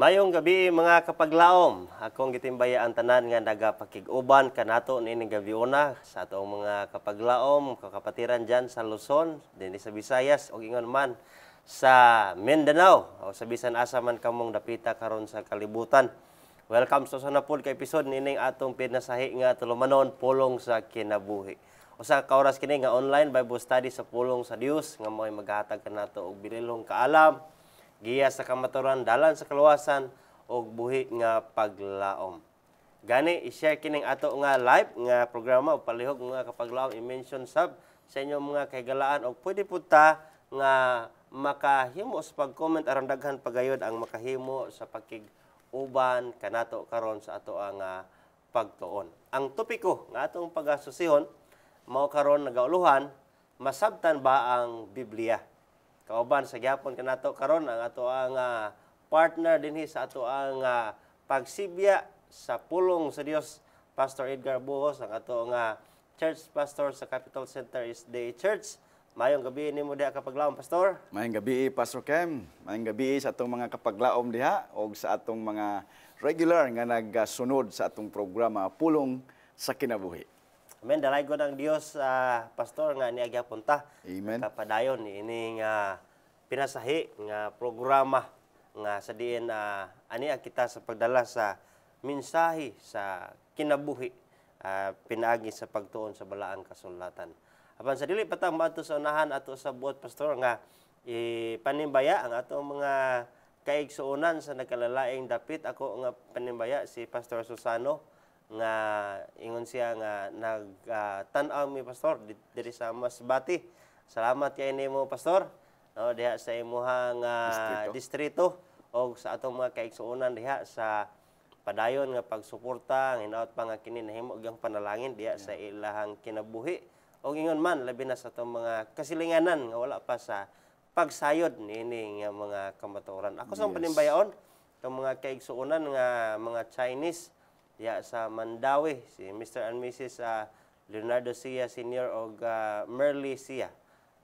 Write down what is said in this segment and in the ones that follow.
Mayong gabi mga kapaglaom, akong gitimbaya ang tanan nga nagapakig-uban kanato nining gabi una sa atong mga kapaglaom, kakapatiran dyan sa Luzon, dinhi sa Visayas o ingon man sa Mindanao o sa bisan asa man kamong dapita karon sa kalibutan. Welcome sa sunapod ka episode nining atong pinasahi nga tulumanon pulong sa kinabuhi. Usa ka oras kini nga online Bible study sa pulong sa Dios nga mo'y maghatag kanato og binilhong kaalam, giya sa kamaturan, dalan sa kaluwasan ug buhi nga paglaom. Gani i-share kining ato nga live nga programa o palihog nga kapaglaom i-mention sab sa inyong mga kahigalaan og pwede pud ta nga makahimo sa pag-comment aron daghan pagayod ang makahimo sa pakig-uban kanato karon sa ato nga pagtuon. Ang topiko nga atong pagasusihon mao karon nagauluhan, masabtan ba ang Biblia? Kauban sa gyapon kanato karon ang ato ang partner dinhi sa ato ang pagsibya sa pulong sa Dios, Pastor Edgar Buhos, ang ato nga church pastor sa Capital Center is the Church. Mayong gabi nimo diha kapaglaom, Pastor. Mayong gabi, Pastor Kem. Mayong gabi sa atong mga kapaglaom diha o sa atong mga regular nga nagsunod sa atong programa Pulong sa Kinabuhi. Amen. Dalay ko ng Diyos, Pastor, nga niya punta. Amen. Kapadayon, ini nga pinasahi nga programa nga sa diin aniya kita sa pagdala sa mensahe sa kinabuhi, pinaagi sa pagtuon sa balaang kasulatan. Apan sa dili patang maadto sa unahan ato sa buot, Pastor, nga ipanimbaya ang atong mga kaigsuonan sa nagkalalaing dapit. Ako nga panimbaya si Pastor Susano, nga ingon siya nga nagtan-aw mi, Pastor, diri sa Masbati. Salamat kay nimo, Pastor, no, diha sa imuhang distrito o sa atong mga kaigsuonan diha sa padayon nga pagsuporta, hinaot pa nga kini nahimo og panalangin diha sa ilahang kinabuhi. O ingon man labi na sa atong mga kasilinganan nga wala pa sa pagsayod niini nga mga kamatuoran. Ako sa panimbayaon itong mga kaigsuonan nga mga Chinese diya sa Mandawi, si Mr. and Mrs. Leonardo Sia Sr. o Merly Sia.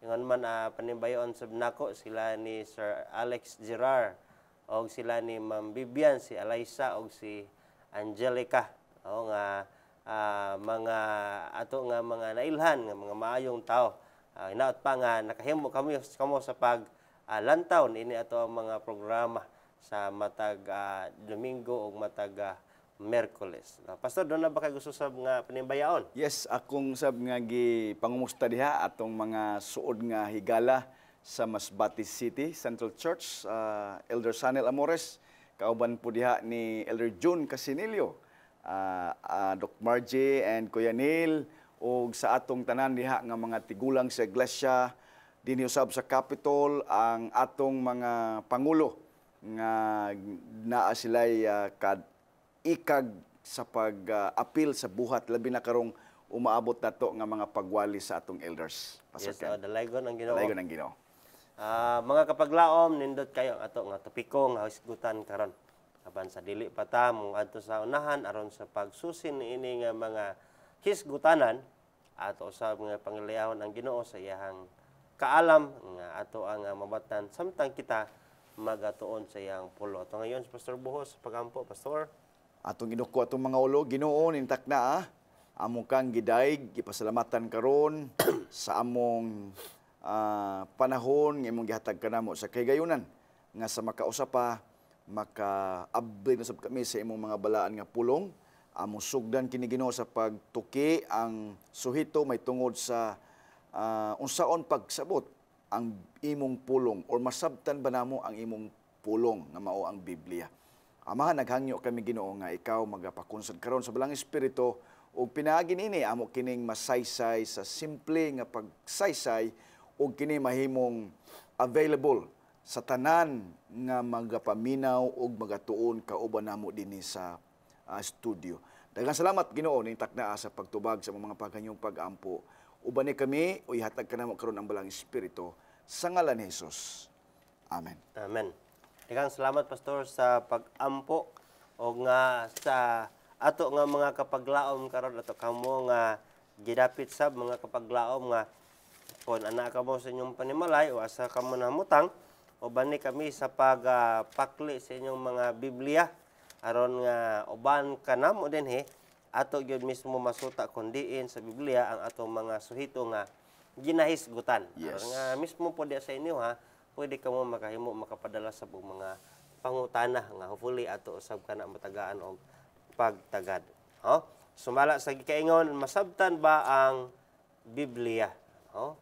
Ingon man panimbayon sa nako sila ni Sir Alex Gerard o sila ni Ma'am Bibian, si Alaysa o si Angelica. O nga mga ato nga mga nailhan nga mga maayong tao. Hinaot pa nga nakahimo kamo sa pag lantaw ini ato ang mga programa sa matag Domingo o matag Merkules. Pastor, doon na ba kayo gusto sa mga panimbayaon? Yes, akong sab nga gipangumusta diha atong mga suod nga higala sa Masbati City Central Church, Elder Sanel Amores, kauban po diha ni Elder June Casinilio, Doc Margie and Kuya Neil, ug sa atong tanan diha nga mga tigulang sa iglesia dinhi usab sa Capitol, ang atong mga pangulo nga naa sila'y ikag sa pag-apil sa buhat, labi na karong umaabot nato nga mga pagwali sa atong elders. Yes, dalaygon ang Ginoo. Dalaygon ang Ginoo. Mga kapaglaom, nindot kayo ato nga topiko nga hisgutan karon. Aban sa dili pa ta mong adto sa unahan aron sa pagsusin ini nga mga hisgutanan ato sa mga pangilahon ang Ginoo sa iyang kaalam nga ato ang mabatan samtang kita magatuon sa iyang pulo. Ato ngayon si Pastor Buhos pagampo, Pastor. Atong inuko atong mga ulo, Ginoo, nintak na among kang gidaig, gipasalamatan karon sa among panahon nga imong gihatag kanamo sa kaygayonan nga sa makausapa makaabli na sab kami sa imong mga balaan nga pulong. Among sugdan kini Ginoo sa pagtuki ang suhito may tungod sa unsaon pagsabot ang imong pulong or masabtan ba namo ang imong pulong nga mao ang Biblia. Amahan, naghangyo kami Ginoo nga ikaw magapakunsad karon sa balang espiritu ug pinaagi nini amo kining masaysay sa simple nga pagsaysay ug kini mahimong available sa tanan nga magapaminaw ug magatuon kauban namo dinhi sa studio. Daghang salamat Ginoo ning taknaa sa pagtubag sa mga paghanyong pag-ampo. Uban ni kami o ihatag kanamo karon ang balang espiritu sa ngalan ni Hesus. Amen. Amen. Daghang salamat, Pastor, sa pag-ampo o nga sa ato nga mga kapaglaom karon ato kamo nga gidapit sab mga kapaglaom nga kon ana ka mo sa inyong panimalay o asa ka mo namutang uban ni kami sa pagpakli sa inyong mga Biblia aron nga uban kanamo dinhi ato gyud mismo masuta kundiin sa Biblia ang atong mga suhito nga ginahisgutan. Yes. Aron nga mismo po diya sa inyo ha, pwede ka mo makahimo makapadala sa mga pangutana nga hopefully ato usab kana matagaan og pagtagad. Oh, sumala sa gikaingon, masabtan ba ang Biblia? Oh,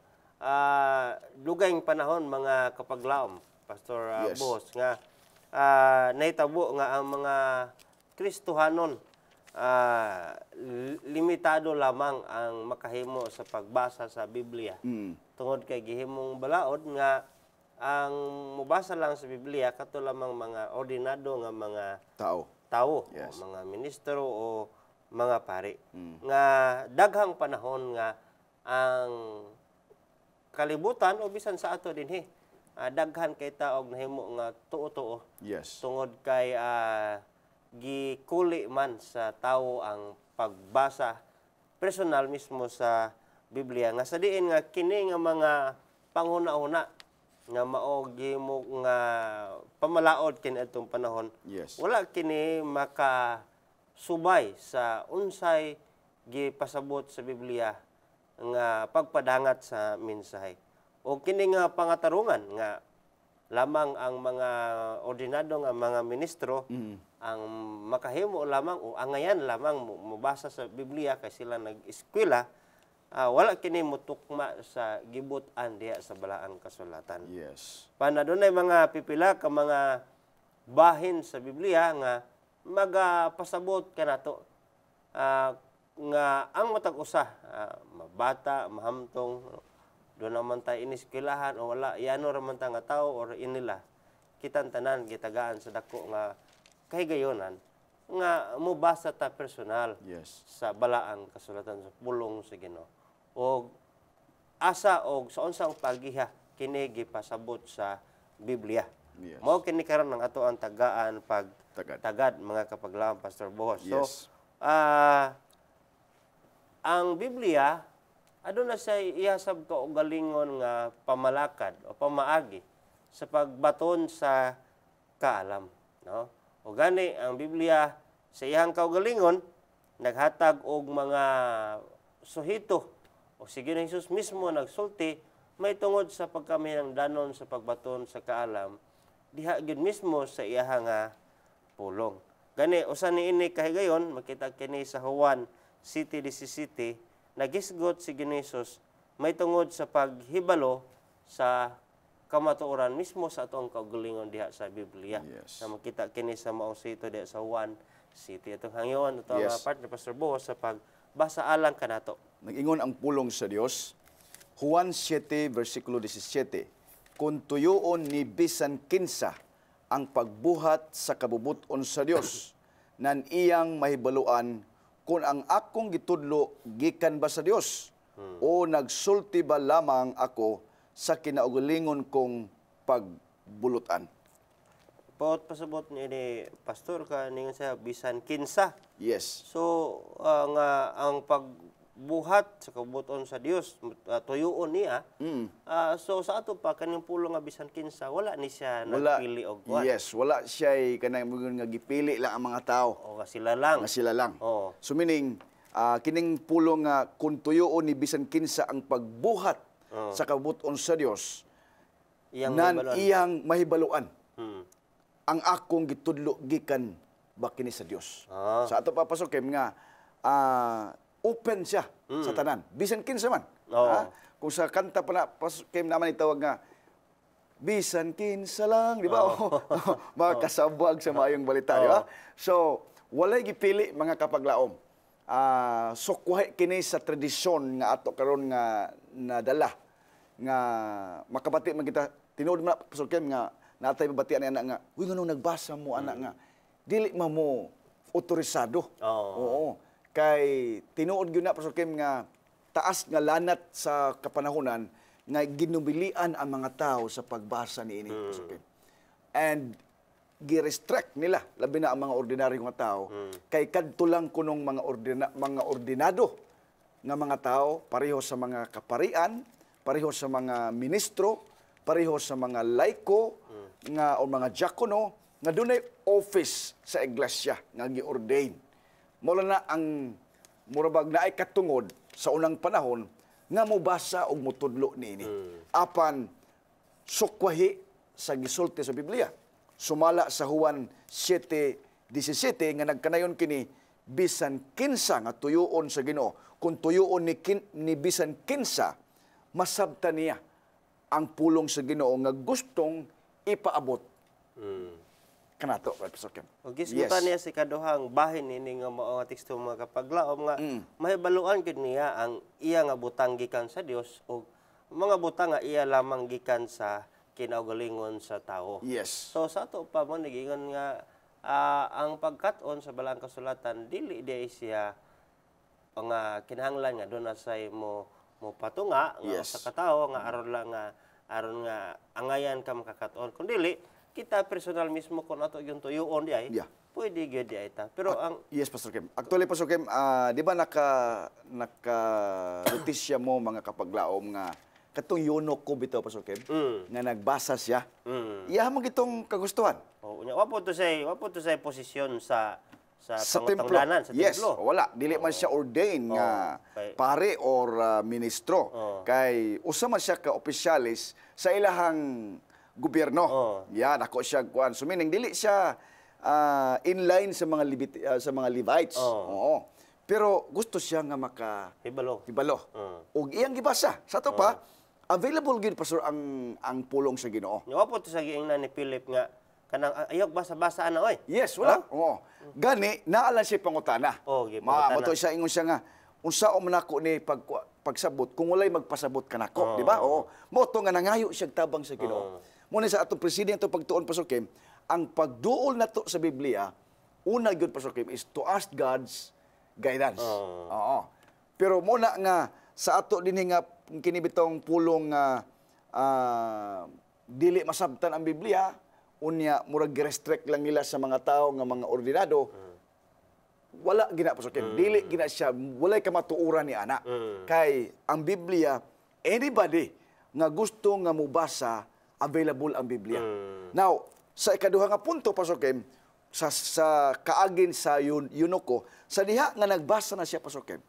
dugayng panahon mga kapaglaom, Pastor Yes. Boss, nga nahitabo nga ang mga Kristohanon limitado lamang ang makahimo sa pagbasa sa Biblia. Tungod kay gihimong balaod nga ang mubasa lang sa Biblia kato lamang mga ordinado nga mga tao Yes. o mga ministro o mga pari. Nga daghang panahon nga ang kalibutan o bisan sa ato dinhi daghan kay taog nahimo nga tuo-tuo. Yes. Tungod kay gikuli man sa tao ang pagbasa personal mismo sa Biblia nga sa diin nga kini nga mga panghuna-una nga mao gihimo nga pamalaod kini adtong panahon. Yes. Wala kini makasubay sa unsay gipasabot sa Biblia nga pagpadangat sa mensahe. O kini nga pangatarungan nga lamang ang mga ordinado nga mga ministro ang makahimo lamang o angayan lamang mubasa sa Biblia kay sila nag-eskwela, wala kini mutukma sa gibutan diha sa balaang kasulatan. Yes. Panadunay mga pipila ka mga bahin sa Biblia nga magapasabot kanato nga ang matag usa mabata mahamtong do naman tayo iniskwilahan o wala yano ra man ta nga tawo or inila kitan tanan gitagaan sa dako nga kahigayonan nga mobasa ta personal Yes. sa balaang kasulatan sa pulong sa Ginoo og asa og sa unsang paggiha kini gipasabot sa Biblia. Yes. Mao kini karon ang ato ang tagaan Tagad. tagad mga kapaglaom Pastor Bohos. So Yes. ang Biblia aduna sa ihasab ka og galingon nga pamalakad o pamaagi sa pagbaton sa kaalam, no? O gani ang Biblia sa iyang kaugalingon naghatag og mga suhito o si Ginoong Hesus mismo nagsulti may tungod sa pagkaminangdanon sa pagbaton sa kaalam diha gyud mismo sa iyang nga pulong. Gani usa niini kahigayon makita kini sa Juan 7:17 nagisgot si Ginoong Hesus may tungod sa paghibalo sa kamatuoran mismo sa atong kaugalingon diha sa Biblia. Yes. Na makita kini sa maong sito diha sa Juan City atong hangyon ato Yes. mga partner Pastor Bohos sa pagbasa alang kanato. Nag-ingon ang pulong sa Dios. Juan 7, versikulo 17. Kung tuyoon ni bisan kinsa ang pagbuhat sa kabubuton sa Dios, nan iyang mahibaluan kung ang akong gitudlo gikan ba sa Dios o nagsulti ba lamang ako sa kinaugalingon kong pagbulutan. Paot pasabot ni pastor ka ningon sa bisan kinsa. Yes. So nga ang pagbuhat sa kabubuton sa Dios tuyoon niya. So sa ato pa kaning pulong nga bisan kinsa wala ni siya nagpili og kuan. Yes, wala siya kanang nga gipili lang ang mga tao. O nga sila lang. Nga sila lang. Oo. So meaning, kining pulong nga kung tuyoon ni bisan kinsa ang pagbuhat sa kabubuton sa Dios, Iyang nan mahibaluan. iyang mahibaluan ang Hmm. akong gitudlo gikan ba kini sa Dios. Ah. Sa ato papasok kay nga open siya sa tanan. Bisan kinsa man. Oo. Kung sa kanta pa na kay naman itawag nga bisan kinsa lang, di ba? Makasabwag sa maayong balita, di ba? So, walay gipili mga kapaglaom. Sukwahi kini sa tradisyon nga ato karon nga nadala nga makabati man kita tinuod na Pastor Kem nga natay mabatian ni anak nga uy nganong nagbasa mo anak nga dili man mo otorisado. Oo. Kay tinuod gyud na Pastor Kem nga taas nga lanat sa kapanahonan nga ginubilian ang mga tao sa pagbasa niini Pastor Kem. And gi-restrict nila labi na ang mga ordinaryo nga tao kay kadto lang kunong mga ordinado nga mga tao pareho sa mga kaparian, pareho sa mga ministro, pareho sa mga laiko, nga o mga diakono nga dunay office sa iglesia nga gi-ordain. Mao na ang murabag na ay katungod sa unang panahon nga mobasa og motudlo niini. Apan sukwahi sa gisulti sa Biblia. Sumala sa Juan 7:17 nga nagkanayon kini bisan kinsa nga tuyoon sa Ginoo. Kung tuyoon ni bisan kinsa, masabtan niya ang pulong sa Ginoo nga gustong ipaabot. Kanato, Pastor Kim. O gisgutan niya si kaduhang bahin ini nga mao nga teksto mga kapaglaom nga mahibaluan gid niya ang iya nga butang gikan sa Dios o mga butang nga iya lamang gikan sa kinaugalingon sa tao. Yes. So sa ato pa man nagingon nga ang pagkat-on sa Balaang Kasulatan dili di siya nga kinahanglan nga doon na say mo patunga nga Yes. sa katawo nga aron nga angayan ka makakat-on kun dili kita personal mismo kung ato yung tuyoon di ay, Yeah. pwede gyud di ay ta. Pero ang Yes, Pastor Kim. Actually, Pastor Kim, di ba notisya mo mga kapaglaom nga katong yunok ko bitaw, Pastor Kim, nga nagbasa siya. Iya mo gitong kagustuhan. oh, unya wa po to say posisyon sa Templo. pangutangdanan sa Yes, templo. wala. Dili man siya ordain nga kay- pare or ministro. Kay usa man siya ka opisyalis sa ilahang gobyerno. Yan, ako siya kuan. So meaning dili siya inline sa mga sa mga Levites. Oo. Pero gusto siya nga Hibalo. hibalo. Og iyang gibasa. Sa to pa, available gid pastor ang pulong sa Ginoo. Nya wa po to sa giingnan ni Philip nga kanang ayog basa-basa ana oy. Yes, wala. Oo. Gani naala siya pangutana. Gipangutana. Mato siya ingon siya nga unsa o man ako ni pagsabot kung walay magpasabot kanako, di ba? Oo. Mo to nga nangayo siya tabang sa Ginoo. Mo ni sa atong presidente pagtuon Pastor Kim, ang pagduol nato sa Biblia, una gyud Pastor Kim is to ask God's guidance. Oo. Pero mo na nga sa ato dinhi nga kini bitong pulong nga dili masabtan ang Biblia, unya murag gi-restrict lang nila sa mga tao nga mga ordinado. Wala gina Pastor Kim. Dili gina siya, walay kamatuoran ni ana. Kay ang Biblia, anybody nga gusto nga mubasa, available ang Biblia. Now, sa ikaduha nga punto, Pastor Kim, sa kaagin sa Yunoko, sa diha nga nagbasa na siya, Pastor Kim.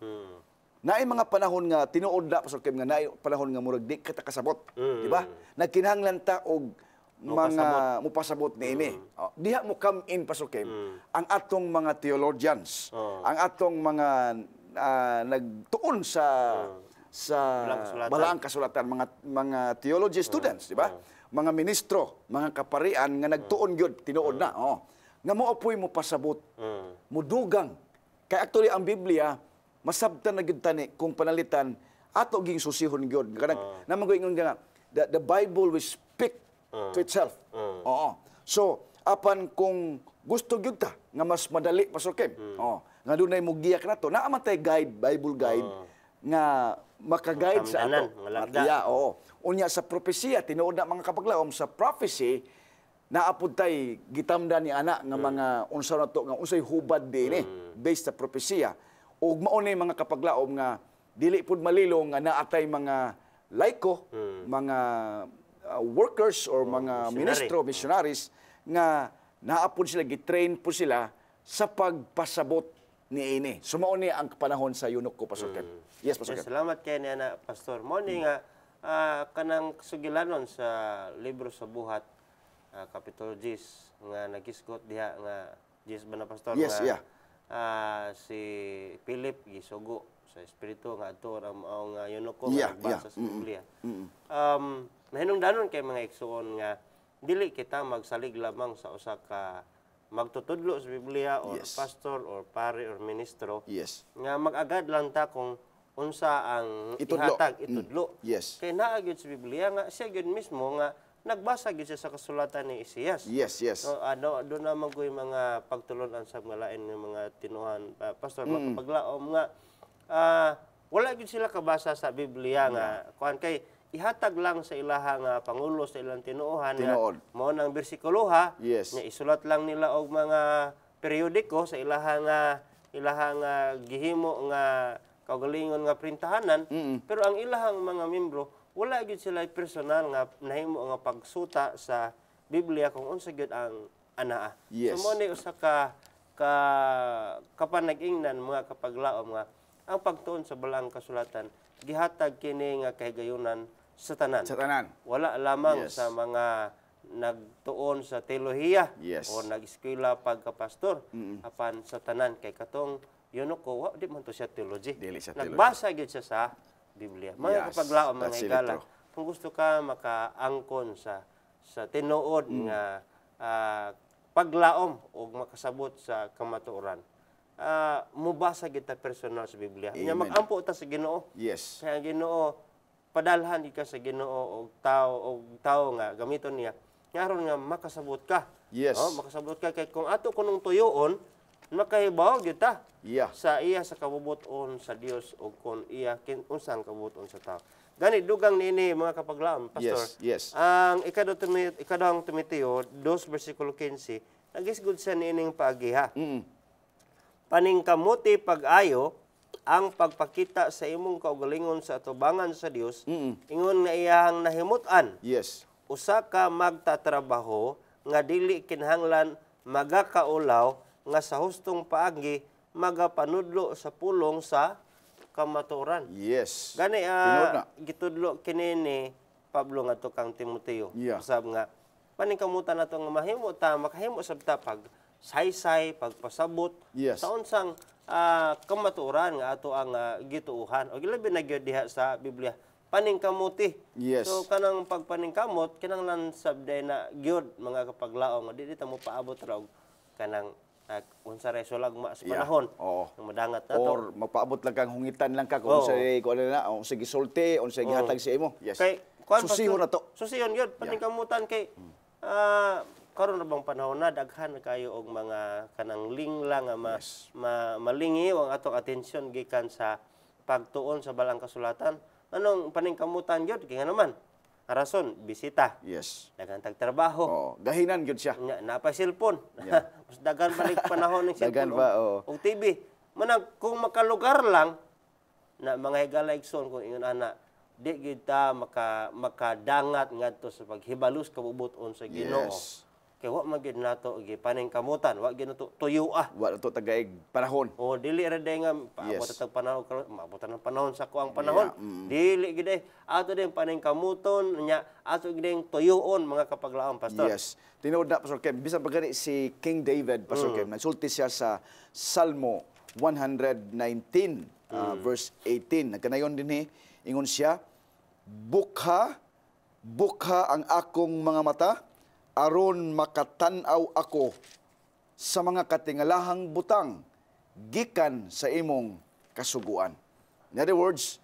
Naay mga panahon nga tinuod na, Pastor Kim, nga naay panahon nga murag di kita kasabot. Di ba? Nagkinahanglan ta og mga mupasabot niini. Diha mo come in, Pastor Kim, ang atong mga theologians, ang atong mga nagtuon sa Balaang Kasulatan, mga theology students, di ba? Mga ministro, mga kaparian nga nagtuon gyud tinuod na. Nga moapoy mo pasabot, mudugang. Kay actually ang Biblia masabtan na gyud tani kung panalitan ato ging susihon gyud. Kanang naman ko ingon nga the Bible will speak to itself. Oo. So apan kung gusto gyud ta nga mas madali Pastor Kim. Nga dunay mo giyak nato, naa man tay guide, Bible guide nga maka-guide sa ato. Yeah, oo. Unya sa propesya tinuod na mga kapaglaom sa prophecy naapod tay gitamdan ni ana nga mga unsa na to nga unsay hubad dinhi based sa propesya. Ug mao ni mga kapaglaom nga dili pud malilong nga naatay mga laiko, mga workers or mga ministro, missionaries nga naapod sila gitrain po sila sa pagpasabot niini. So mao ni ang panahon sa Yunoko, Pastor Ken. Yes, Pastor Ken. Salamat kay niya Pastor. Mo ni nga kanang sugilanon sa libro sa buhat Kapitulo 10 nga nagisgot diha nga 10 ba na Pastor Yes, nga yeah. Si Philip gisugo sa espiritu nga adto ang nga Yunoko nga nagbasa sa Biblia. Nahinungdanon kay mga igsoon nga dili kita magsalig lamang sa usa ka magtutudlo sa Biblia or pastor or pare or ministro nga mag-agad lang ta kung unsa ang ihatag itudlo. Kay naa gyud sa Biblia nga siya gyud mismo nga nagbasa gyud siya sa kasulatan ni Isaias. So do naman ko yung mga pagtulon-an sa mga lain ng mga tinuhan pastor mga kapaglaom nga wala gyud sila kabasa sa Biblia nga kuan kay ihatag lang sa ilaha nga pangulo sa ilang tinuohan nga mao nang bersikuloha nya isulat lang nila og mga periodiko sa ilaha nga gihimo nga kaugalingon nga printahanan pero ang ilahang mga membro wala gyud sila personal nga nahimo nga pagsuta sa Biblia kung unsa gyud ang anaa. Yes. So mo ni usa ka kapanag-ingnan mga kapaglaom nga ang pagtuon sa balang kasulatan gihatag kini nga kahigayunan sa tanan. Sa tanan. Wala lamang Yes. sa mga nagtuon sa teolohiya Yes. o nag-eskwela pagkapastor apan sa tanan kay katong ko wa di man to siya theology. Dili siya theology. Nagbasa gyud siya sa Biblia. Mga Yes, kapaglaom mga that's higala. true. Kung gusto ka makaangkon sa tinuod nga paglaom o makasabot sa kamatuoran. Mubasa kita personal sa Biblia. Nya Amen. magampo ta sa Ginoo. Yes. Kaya ang Ginoo padalhan ka sa Ginoo og tao nga gamiton niya. Ngaron nga makasabot ka. Yes. Makasabot ka kay kung ato kunong tuyoon makahibaw gyud ta Yeah. sa iya sa kabubuton sa Dios o kung iya unsang kabubuton sa tao. Gani dugang nini mga kapaglaom, pastor. Yes. Ang ikadong Timoteo 2 bersikulo 15 nagisgud sa nining paagiha. Paningkamuti pag-ayo ang pagpakita sa imong kaugalingon sa atubangan sa Dios ingon nga iyang nahimutan Yes. usa ka magtatrabaho nga dili kinahanglan magakaulaw nga sa hustong paagi magapanudlo sa pulong sa kamatuoran. Yes. Gani Tinuod na. gitudlo kini ni Pablo ngadto kang Timoteo. Yeah. Usab nga paningkamutan nato nga mahimo ta makahimo sabta pag saysay pagpasabot Yes. sa unsang kamatuoran nga ato ang gituuhan. O labi na gyud diha sa Biblia paningkamuti. Yes. So kanang pagpaningkamot kinahanglan sabday na gyud mga kapaglaom nga dili ta mo paabot ra og kanang unsa ra sulagma sa Yeah. panahon. Oo. Ang madangat nato. Or magpaabot lang kang hungitan lang ka kung Oo. sa gisulti, o sa gihatag sa imo. Yes. Kay kuan Susihon na to. Susihon gyud paningkamutan kay karon na bang panahon na daghan na kayo og mga kanang linglang nga malingiw ang atong atensyon gikan sa pagtuon sa balang kasulatan. Anong paningkamutan gyud kay nga naman rason bisita. Yes. Daghan tag trabaho. Oh, gahinan gyud siya. Napay cellphone. Yeah. Mas daghan balik panahon ng Daghan cellphone pa, oo. o TV. Manang kung makalugar lang na mga higalaigson kung ingon ana di gyud ta makadangat ngadto sa paghibalus kabubuton sa Ginoo. Yes. Kay wa man gyud nato paningkamutan, wa gyud nato tuyuah. Wa to tagaig panahon. O dili ra day nga paabot Yes. tag panahon karon, maabot ng panahon sa kuang panahon. Dili gid ay ato din paningkamuton nya ato gid tuyuon mga kapaglaom pastor. Yes. Tinuod na, Pastor Kem. Bisan pagkani si King David, Pastor Kem, nagsulti siya sa Salmo 119, verse 18. Nagkanayon din ingon siya, bukha ang akong mga mata, aron makatanaw ako sa mga katingalahang butang, gikan sa imong kasuguan. In other words,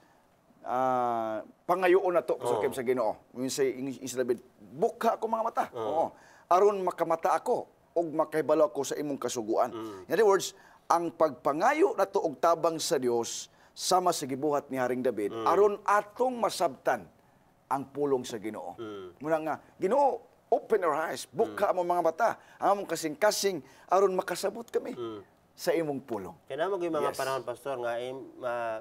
pangayoon na to sa Ginoo. Yung sa David, bukha ako mga mata. Oo. Aron makamata ako og makahibalo ako sa imong kasuguan. In other words, ang pagpangayo na to og tabang sa Dios sama sa gibuhat ni Haring David aron atong masabtan ang pulong sa Ginoo. Muna nga, Ginoo, open our eyes, bukha mo mga mata, ang among kasing-kasing aron makasabot kami sa imong pulong. Kaya naman yung mga Yes. panahon, pastor, nga,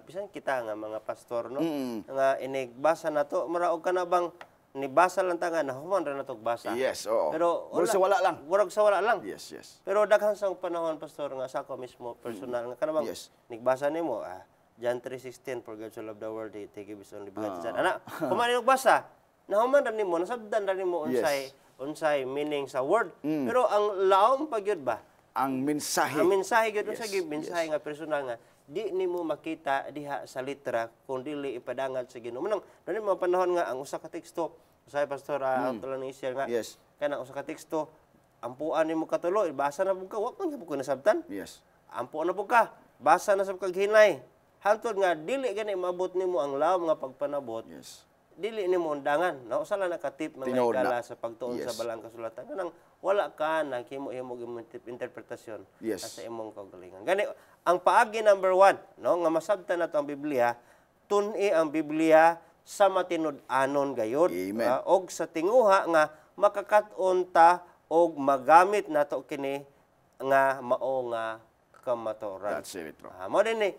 bisan kita nga mga pastor, no? Nga inigbasa na to, maraog ka na bang nibasa lang ta nga, nahuman rin na to basa. Yes, oo. Pero Murag sa wala lang. Murag sa wala lang. Yes, yes. Pero daghan sang panahon, pastor, nga sa ako mismo, personal, nga kanabang, Yes. nigbasa nimo John 3:16, for God so loved the world, he gave his only begotten Son. Ana, kumain basa, nahuman rin nimo, nasabdan rin nimo unsay meaning sa word. Pero ang laom pa gyud ba? Ang mensahe. Ang mensahe gyud sa Yes, mensahe nga personal nga di nimo makita diha sa litra kung dili ipadangat sa Ginoo. Manang dali mga panahon nga ang usa ka teksto, usay pastor auto lang ni share nga. Yes. Kana usa ka teksto, ampuan nimo katulo, basa na pud ka, wa man gyud ko nasabtan. Yes. Ampuan na pud ka, basa na sa kaghinay. Hantod nga dili gani maabot nimo ang laom nga pagpanabot. Yes. Dili nimo undangan. Na usa lang nakatip mga Tinuod na. higala sa pagtuon sa Yes. balang kasulatan. Kanang wala ka naghimo-himo interpretasyon Yes. sa imong kaugalingon. Gani ang paagi number 1, no, nga masabtan nato ang Biblia, tun-i ang Biblia sa matinud-anon gayud Amen. og sa tinguha nga makakat-on ta og magamit nato kini nga mao nga kamatuoran. That's it, bro. Mao din ni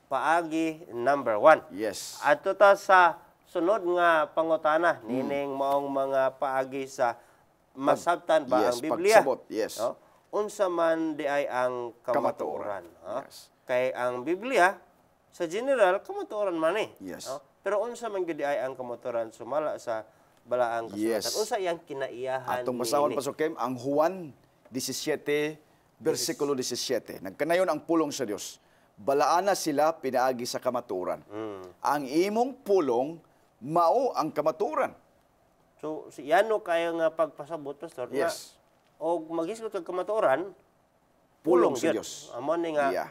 paagi number 1. Yes. Adto ta sa sunod nga pangutana nining maong mga paagi sa masabtan ba Yes, ang Biblia? pagsabot, yes. No? Unsa man di ay ang kamatuoran. Kamatuoran, yes. Kay ang Biblia sa general kamatuoran man eh. Yes. No? Pero unsa man gyud di ay ang kamatuoran sumala sa balaang kasulatan. Yes. Unsa iyang kinaiyahan Atong basahon, niini? Pastor Kim, ang Juan 17, versikulo 17. Nagkanayon ang pulong sa Dios. Balaana sila pinaagi sa kamatuoran. Ang imong pulong, mao ang kamatuoran. So, yano kayo nga pagpasabot, Pastor, Yes. o maghisgot kag kamatuoran, Pulong sa gyud. Dios. Amo ni nga, Yeah.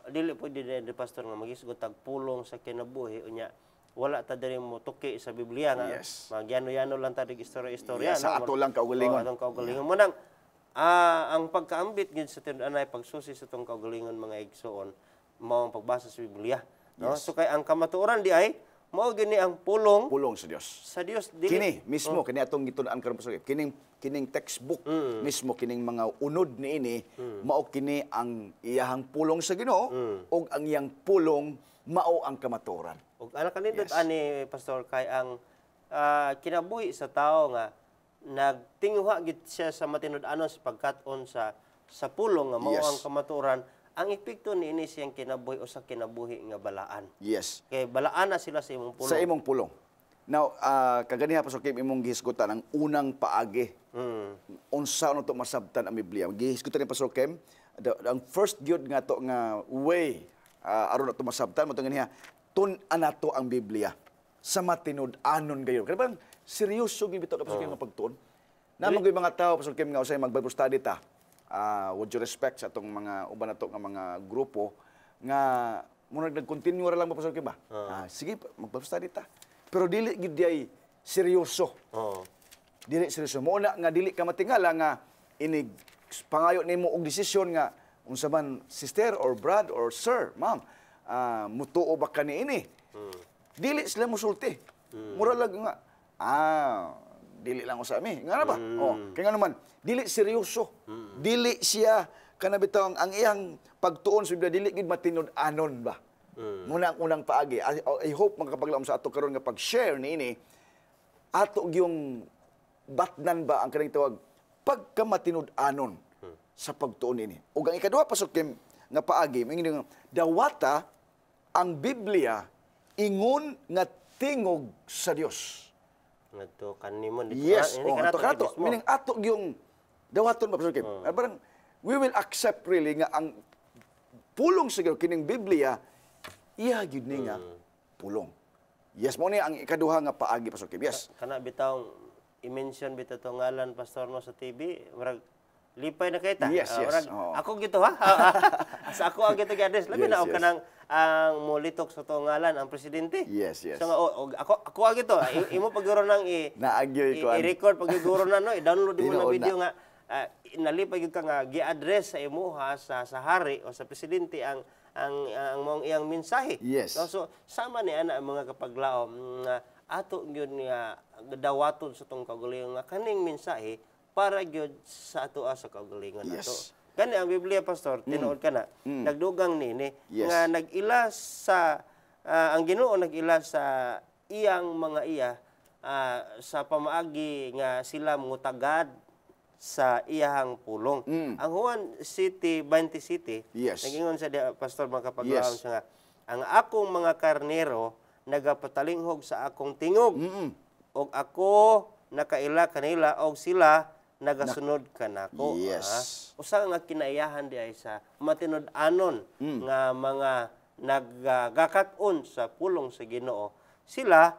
dili pwede di Pastor nga maghisgot tag pulong sa kinabuhi, unya, wala ta diri mo tuki sa Biblia nga, Yes. magyano-yano lang ta dig istorya-istorya. Yeah, sa ato lang kaugalingon. Atong kaugalingon. Munang, ang pagkaambit gid sa tinud-anay, pagsusi sa itong kaugalingon mga igsoon, mao ang pagbasa sa Biblia. No? Yes. So, kay ang kamatuoran di ay, mao gini ang pulong Pulong sa Dios. sa Dios. Dili, Kini mismo kini atong gitun-an karon Pastor Kim. Kining textbook mismo kining mga unod niini mao kini ang iyahang pulong sa Ginoo ug ang iyang pulong mao ang kamatuoran. ug anak kanindot Yes. ani Pastor kay ang kinabuhi sa tao nga nagtinguha gid siya sa matinud-anon sa pagkat-on sa pulong nga mao Yes. ang kamatuoran, ang epekto niini siyang kinabuhi o sa kinabuhi nga balaan. Yes. Kay balaan na sila sa imong pulong. Sa imong pulong. Now, kaganiha Pastor Kim imong gihisgutan ang unang paagi. Unsa ano to masabtan ang Biblia. Gihisgutan ni Pastor Kim, ang first gyud nga to nga way aron nato masabtan mo to ganiha, tun-an nato ang Biblia sa matinud-anon gayon. Kaya bang seryoso gyud bitaw Pastor Kim nga pagtuon. Namang gyud mga tao Pastor Kim nga usay mag-Bible study ta. Would you respect sa atong mga uban nato nga mga grupo nga muna nag-continue ra lang ba Pastor Kim ba? Sige, mag-Bible study ta. Pero dili gid ay seryoso. Oo. Dili seryoso. Mo na nga dili ka matingala nga inig pangayo nimo og desisyon nga unsa man sister or brad or sir, ma'am, mutuo ba ka niini? Dili sila mosulti. Mura lang nga dili lang usa mi. Nga na ba? Kaya nga naman, dili seryoso. Dili siya kanabitaw ang iyang pagtuon sa Biblia dili gid matinud-anon ba? Muna ang unang paagi. I hope makapaglaom sa ato karon nga pag-share niini ato yung batnan ba ang kanang tawag pagkamatinud-anon sa pagtuon ini. Ug ang ikaduha Pastor Kim nga paagi mingi dawata ang Biblia ingon nga tingog sa Dios. Ngadto kanimo Yes, ato kanato kato meaning ato yung dawaton ba Pastor Kim. Parang we will accept really nga ang pulong sa kining Biblia iya gyud ni nga pulong. Yes, mo ni ang ikaduha nga paagi Pastor Kim. Yes. kana bitaw i-mention bitaw to ngalan Pastor no sa TV, murag lipay na kita. Yes, yes. Murag, Oo. ako gito ha. Sa ako ang gito gi-address. Labi Yes, na og yes. kanang ang molitok sa to ngalan ang presidente. Yes, yes. So nga ako ang gito. Imo paguro nang Naagyoy ko. i-record pagiguro na no, i-download mo na Tinuod video nga nalipay gyud ka nga gi-address sa imo ha sa hari o sa presidente ang mong iyang mensahe. Yes. No? So sama ni ana ang mga kapaglaom nga ato gyud nga dawaton sa tong kaugalingon nga kaning mensahe para gyud sa ato sa kaugalingon Yes. nato. Kani ang Biblia Pastor tinuod kana nagdugang nini Yes. nga nag-ila sa ang Ginoo nag-ila sa iyang mga iya sa pamaagi nga sila mutagad sa iyahang pulong. Ang Juan City, 20 City, Yes. nagingon sa Pastor makapaglaom Yes. siya nga, ang akong mga karnero nagapatalinghog sa akong tingog. Og ako nakaila kanila og sila nagasunod kanako. Yes. Usa nga kinaiyahan di ay sa matinud-anon nga mga naggakaton sa pulong sa Ginoo. Sila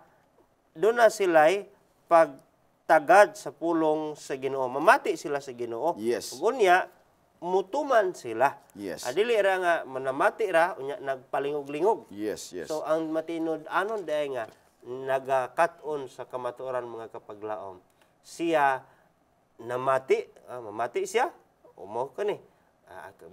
doon na sila'y pagtagad sa pulong sa Ginoo. Mamati sila sa Ginoo. Yes. Ug unya mutuman sila. Yes. Dili ra nga manamati ra unya nagpalingog-lingog. Yes, yes. So ang matinud-anon dahil nga nagakaton sa kamatuoran mga kapaglaom. Siya namati, mamati siya. Umo ko ni.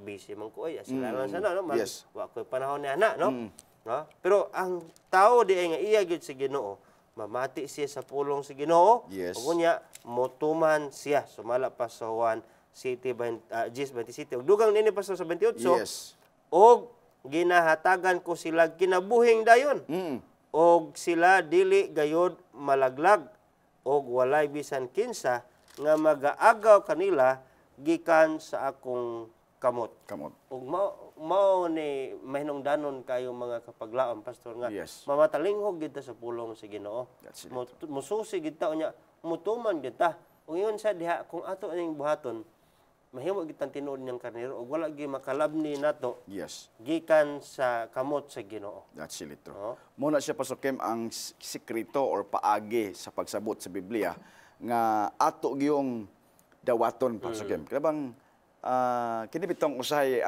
Busy man ko ay sila lang sana no. Yes. Wa ko panahon ni ana no. No? Pero ang tao di ay nga iya gyud sa Ginoo, mamati siya sa pulong sa Ginoo. Yes. Ug unya motuman siya sumala pa sa Juan City 20 City. Ug dugang nini pa sa 28. Yes. Og ginahatagan ko sila kinabuhing dayon. Og sila dili gayod malaglag og walay bisan kinsa nga magaagaw kanila gikan sa akong kamot. Ug mao ni mahinungdanon kayo mga kapaglaom, pastor, nga Yes. mamatalingog gid ta sa pulong sa Ginoo. That's it. Mususi gid ta unya, mutuman gid ta. Ug ingon sa diha kung ato ning buhaton, mahimo gid tang tinuod niyang karnero ug wala gyud makalabni nato Yes. gikan sa kamot sa Ginoo. That's really true. Oh. Muna siya, Pastor Kim, ang sikreto or paagi sa pagsabot sa Biblia nga ato giyong dawaton, Pastor Kim. Kaya bang kini bitong usahay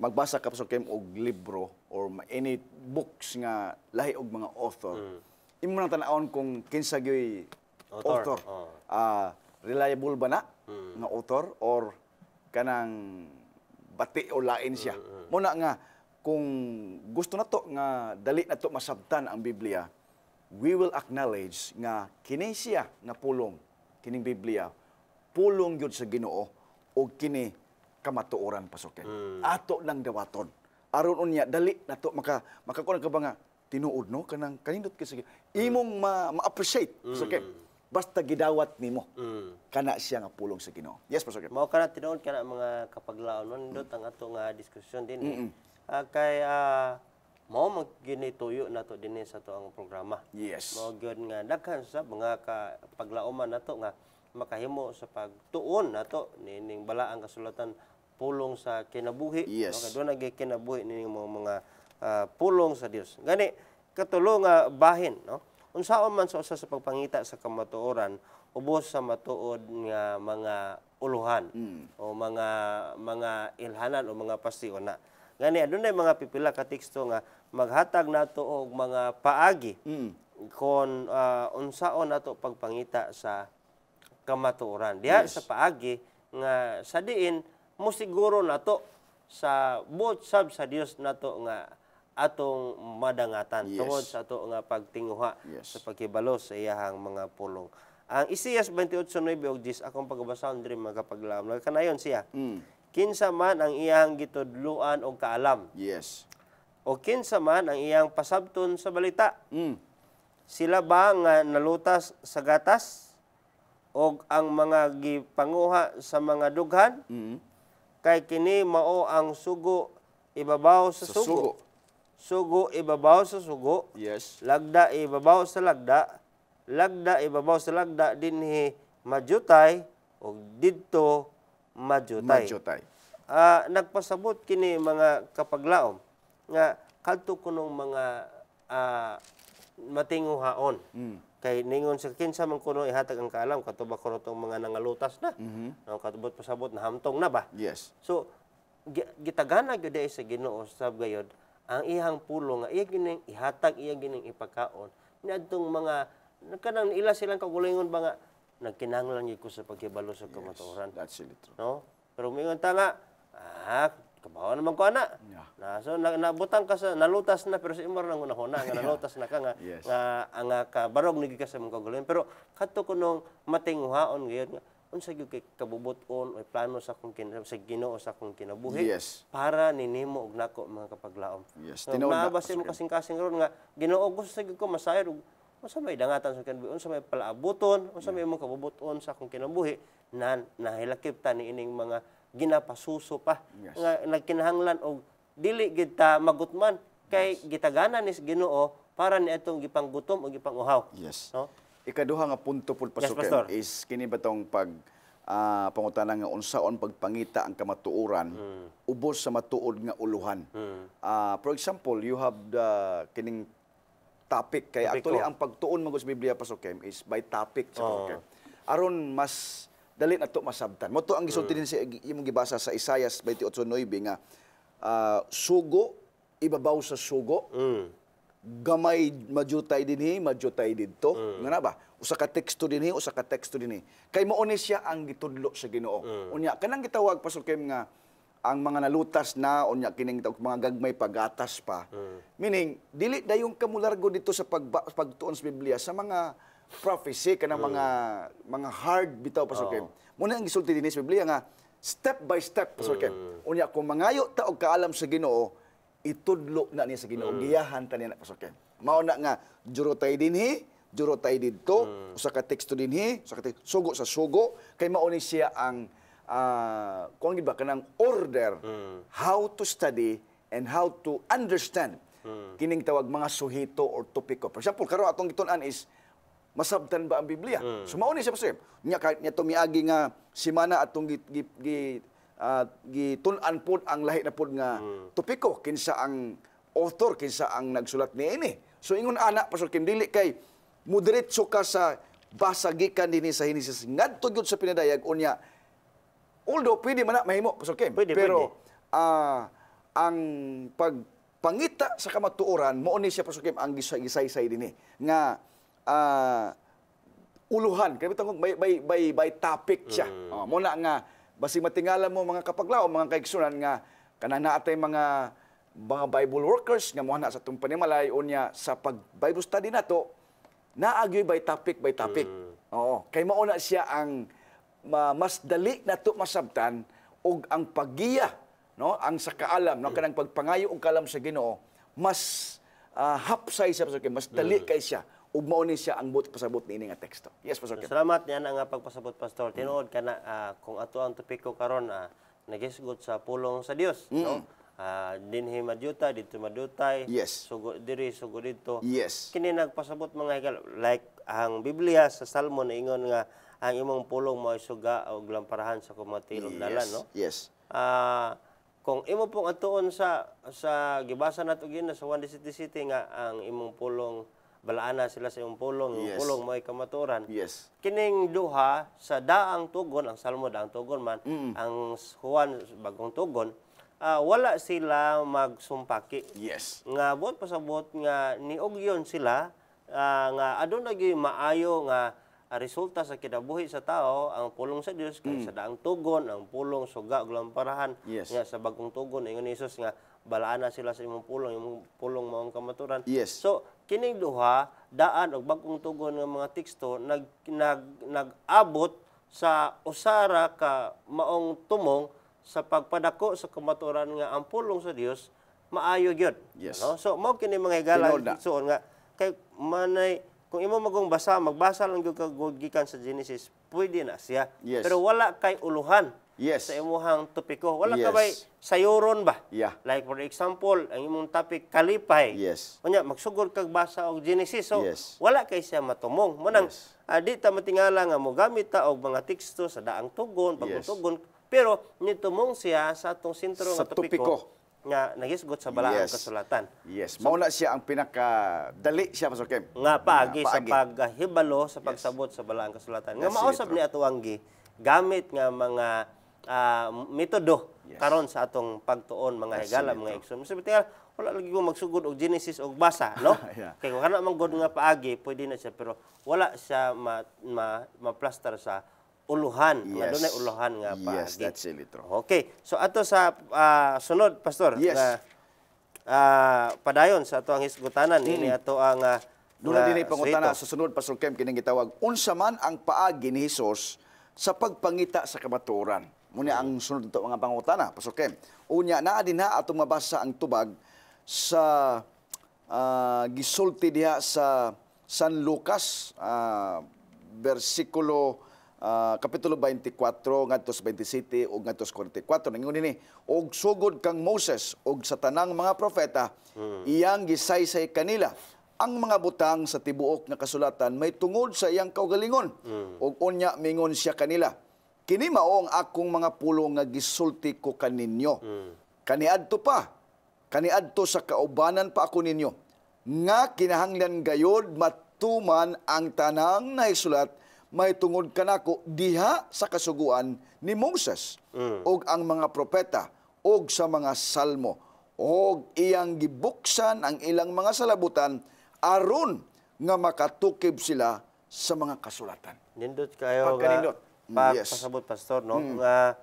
magbasa ka, Pastor Kim, og libro or any books nga lahi og mga author. Imo nang tan-awon kung kinsa gyoy author. Reliable ba na nga author or kanang bati o lain siya. Muna nga kung gusto nato nga dali nato masabtan ang Biblia, we will acknowledge nga kini siya nga pulong, kining Biblia, pulong gyud sa Ginoo o kini kamatuoran, Pastor Ken. Ato lang dawaton. Aron unya dali nato makakuan ka ba nga tinuod no kanang kanindot ka sige. Imong ma-appreciate, Pastor Ken. Basta gidawat nimo. Kana siya nga pulong sa Ginoo. Yes, Pastor Ken. Mao kana tinuod kana mga kapaglaon nindot ang ato nga diskusyon din. Kay mao magginituyo nato dinhi sa ato ang programa. Yes. Mao gyud nga daghan sa mga kapaglaoman nato nga makahimo sa pagtuon nato nining balaang kasulatan pulong sa kinabuhi. Yes. Okay, doon nagkinabuhi nining mga pulong sa Dios. Gani katulo nga bahin, no? Unsaon man sa usa sa pagpangita sa kamatuoran ubos sa matuod nga mga uluhan o mga ilhanan o mga pasiona. Gani adunay mga pipila ka teksto nga maghatag nato og mga paagi kon unsaon nato pagpangita sa kamatuoran. Diha sa paagi nga sa diin mo siguro nato sa buot sab sa Dios nato nga atong madangatan tungod sa ato nga pagtinguha sa pagkibalo sa iyahang mga pulong. Ang Isaias 28:9 og 10 akong pagbasahon diri mga kapaglaom. Kanayon siya. Kinsa man ang iyang gitudluan og kaalam. Yes. O kinsa man ang iyang pasabton sa balita. Sila ba nga nalutas sa gatas og ang mga gipanguha sa mga dughan? Kay kini mao ang sugo ibabaw sa sugo. Sugo ibabaw sa sugo. Yes. Lagda ibabaw sa lagda. Lagda ibabaw sa lagda dinhi majutay o didto majutay. Nagpasabot kini mga kapaglaom nga kadto kunong mga matinguhaon. Kay ningon sa kinsa man kuno ihatag ang kaalam katuba kuno tong mga nangalutas na. No, katubot pasabot na hamtong na ba? Yes. So gitagana gyud sa Ginoo sab gayod ang iyang pulong nga iya gining ihatag, iya gining ipakaon niadtong mga kanang ila silang kagulingon ba nga nagkinahanglan gyud ko sa pagkibalo sa kamatuoran. That's really true. No? Pero mingon ta nga kabawa naman ko ana. So nabutang ka sa nalutas na pero sa imor nang unahuna nga nalutas na ka nga ang kabarog ni ka sa mga kagulingon. Pero kadto kunong matinguhaon gayud nga unsa gyud kay kabubuton o plano sa akong sa Ginoo sa akong kinabuhi para ninimo og nako mga kapaglaom. Yes. Nabasa mo kasing-kasing ron nga Ginoo gusto sa gyud ko masayod og unsa may dangatan sa kinabuhi, unsa may palaabuton, unsa may imong kabubuton sa akong kinabuhi na nahilakip ta ni ining mga ginapasuso pa nga nagkinahanglan og dili gid ta magutman kay gitagana ni Ginoo para ni atong gipanggutom o gipanguhaw. Yes. No? Ikaduha nga punto pud, Pastor, is kini ba tong pangutana nga unsaon pagpangita ang kamatuoran ubos sa matuod nga uluhan. For example, you have the kining topic kay actually ang pagtuon magos Biblia, Pastor Kem, is by topic sa Pastor Kem. Aron mas dali nato masabtan. Mo to ang gisulti din sa imong gibasa sa Isaiah 28:9 nga sugo ibabaw sa sugo. Gamay majutay dinhi, majutay didto. Nga ba? Usa ka teksto dinhi, usa ka teksto dinhi. Kay mao ni siya ang gitudlo sa Ginoo. Unya kanang gitawag, Pastor Kem, nga ang mga nalutas na unya kining mga gagmay pagatas pa. Meaning dili dayon kamo largo dito sa pagtuon sa Biblia sa mga prophecy kanang mga hard bitaw, Pastor Kem. Muna ang gisulti dinhi sa Biblia nga step by step, Pastor Kem. Unya kung mangayo ta og kaalam sa Ginoo, itudlo na niya sa Ginoo, giyahan ta niya na, Pastor Ken. Mao na nga jurotay dinhi, juro tayo dito, usa ka teksto dinhi, usa ka sugo sa sugo, kay mao ni siya ang kung ba kanang order how to study and how to understand kining tawag mga suhito or topiko. For example, karon atong gitun-an is masabtan ba ang Biblia? So mao ni siya pastor. Nya kahit niya tumiagi nga semana atong gitun-an pod ang lahi na pod nga topiko kinsa ang author, kinsa ang nagsulat niini. So ingon ana pastor Kim dili kay mudiretso ka sa basa gikan dinhi sa Henesis ngadto gyud sa pinadayag unya. Although pwede man na mahimo pastor Kim, pero ang pagpangita sa kamatuoran mao ni siya pastor Kim ang gisaysay dinhi nga uluhan kay bitang by topic siya. Mo na nga basig matingala mo mga kapaglaw, mga kaigsunan nga kanang naatay mga Bible workers nga moha na sa itong panimalay unya sa pag-Bible study nato naagyoy by topic. Oo, kay mao na siya ang mas dali nato masabtan og ang paggiya, no, ang sa kaalam, no, kanang pagpangayo og kaalam sa Ginoo mas hapsay siya pastor Kim, mas dali kay siya ug mao ni siya ang pasabot niini nga teksto. Yes pastor Kim. Salamat niyan ang pagpasabot pastor. Tinuod kana kung ato ang topiko karon nagisgot sa pulong sa Dios, no? Dinhi madyuta dito madutay, yes, sugo diri sugo dito, yes, kini nagpasabot mga higal like ang Biblia sa Salmo na ingon nga ang imong pulong mao suga og lamparahan sa kumatilong dalan, no? Yes. Kung imo pong atuon sa gibasa nato gina sa 1:17 nga ang imong pulong balaana sila sa imong pulong, imong pulong mo'y kamatuoran. Yes. Kining duha sa daang tugon, ang Salmo daang tugon man, ang Juan bagong tugon, wala sila magsumpaki. Yes. Nga buot pasabot nga niugyon sila nga aduna gyud maayo nga resulta sa kinabuhi sa tao ang pulong sa Dios kay sa daang tugon, ang pulong suga ug lamparahan. Yes. Nga sa bagong tugon ingon ni Jesus nga balaan na sila sa imong pulong maong kamaturan. Yes. So kining duha daan og bagong tugon nga mga teksto nag-abot sa usara ka maong tumong sa pagpadako sa kamaturan nga ang pulong sa Dios maayo gyud. Yes. No? So mao kini mga higala igsoon nga kay manay kung imo magbasa lang gyud kag gikan sa Genesis, pwede na siya. Yes. Pero wala kay uluhan. Yes. Sa imuhang topiko. Wala ka Yes. bay sayuron ba? Yeah. Like for example, ang imong topic kalipay. Yes. Unya magsugod kag basa og Genesis. So Yes. wala kay siya matumong. Manang Yes. di ta matingala nga mogamit ta og mga teksto sa daang tugon, bagong Yes. tugon, pero nitumong siya sa atong sentro Sa nga topiko topiko. nga nagisgot sa balaang Yes. kasulatan. Yes. Mao na siya ang pinaka-dali siya pastor Kim. Nga paagi sa paagi. paghibalo sa pagsabot sa balaang kasulatan. Nga mausab ni ato anggi gamit nga mga metodo karon sa atong pagtuon mga higala mga igsoon. Sabi tayo wala lagi ko magsugod og Genesis og basa, no? Yeah. Kay kung kana man gud nga paagi pwede na siya pero wala siya ma-plaster sa uluhan, nga dunay uluhan nga paagi. Yes, that's really true. Okay. So ato sa sunod pastor Yes. nga padayon sa ato ang hisgutanan ini ato ang Doon na din suhito. pangutana sa sunod pastor Kim kining gitawag unsa man ang paagi ni Hesus sa pagpangita sa kamatuoran. Muna ang sunod nito mga pangutana pastor Kim. Unya naa din ha atong mabasa ang tubag sa gisulti diha sa San Lucas versikulo kapitulo 24 ngadto sa 27 ug ngadto sa 44 ningon ini og sugod kang Moses og sa tanang mga propeta iyang gisaysay kanila ang mga butang sa tibuok nga kasulatan may tungod sa iyang kaugalingon ug unya mingon siya kanila kini mao ang akong mga pulong nga gisulti ko kaninyo kaniadto sa kaubanan pa ako ninyo nga kinahanglan gayod matuman ang tanang naisulat may tungod kanako diha sa kasuguan ni Moses ug ang mga propeta ug sa mga salmo ug iyang gibuksan ang ilang mga salabutan aron nga makatukib sila sa mga kasulatan. Nindot kayo Pagkanindot. nga Yes. pasabot pastor no nga